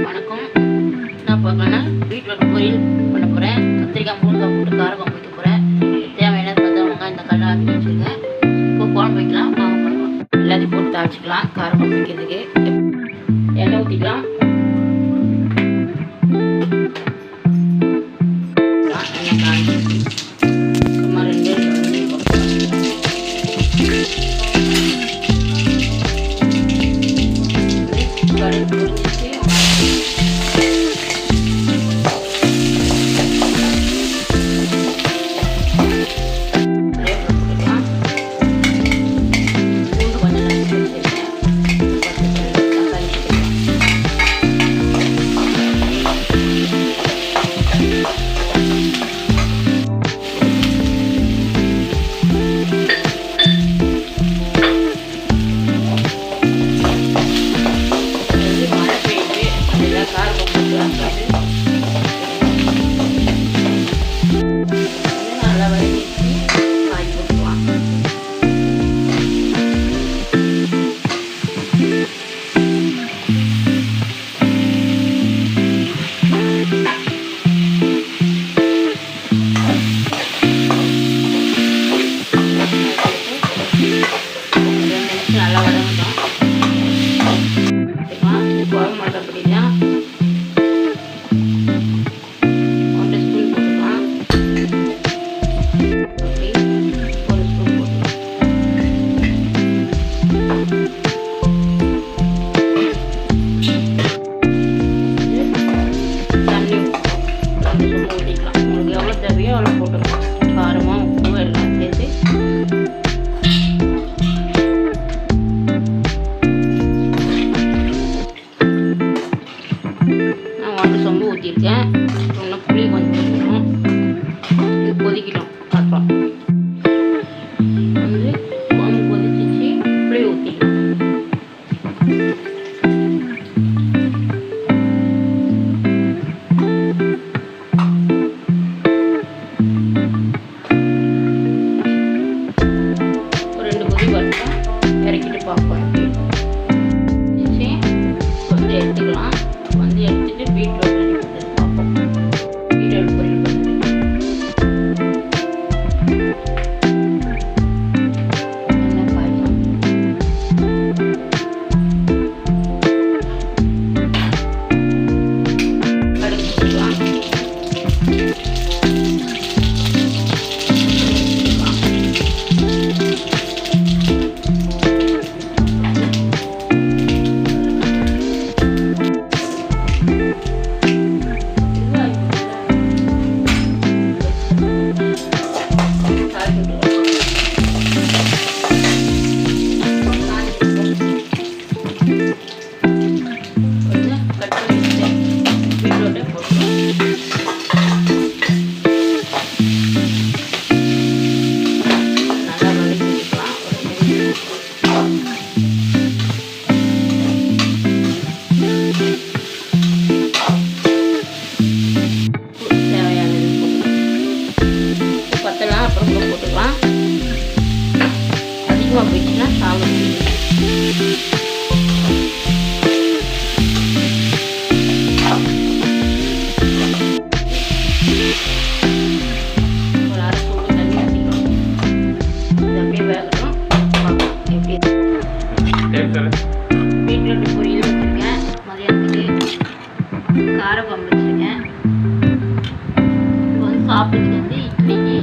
வணக்கம். நான் பார்க்கலான்னா பீட்ரூட் பொரியல் பண்ண போகிறேன். கத்திரிக்காய் முருங்காய் போட்டு காரகம் வைக்க போகிறேன். தேவையான வெங்காயம் இந்த கல்லாம் ஆக்கி வச்சுருக்கேன். இப்போ குழம்பு வைக்கலாம். வாங்க பண்ணலாம். எல்லாத்தையும் போட்டு தாளிச்சிக்கலாம். காரகம் வைக்கிறதுக்கு எண்ணெய் ஊற்றிக்கலாம். எண்ணெய் காஞ்சி சும்மா 2 கடுகு பொரிச்சிட்டு ஊற்றிருக்கேன். இன்னும் புளி கொஞ்சம் ஊற்றணும். இது கொதிக்கிட்டோம். பார்க்கலாம். வந்து குழம்பு கொதிச்சிச்சு. புளி ஊற்றிக்கலாம். ஒரு 2 கொதி வரட்டும். இறக்கிட்டு பார்ப்போம். வந்து எடுத்துக்கலாம். வந்து எடுத்துட்டு பீட்ரூட் ரெடி பண்ணுறது பார்ப்போம். பீட்ரூட் பொரியல் பண்ணுறது என்ன காய்ச்சல் கடுகு போட்டுக்கலாம். அப்புறம் போட்டுக்கலாம். அதிகமாக போயிடுச்சுன்னா சாதம் ஒரு அரை சூடு தண்ணி ஊற்றிக்கணும். இது அப்படியே வேகணும். எப்படி பீட்ரூட் பொரியல் வச்சுருக்கேன். மதியானத்துக்கு காரக்குழம்பு வச்சுருக்கேன். இப்போ வந்து சாப்பிட்றதுக்கு வந்து இட்லிக்கு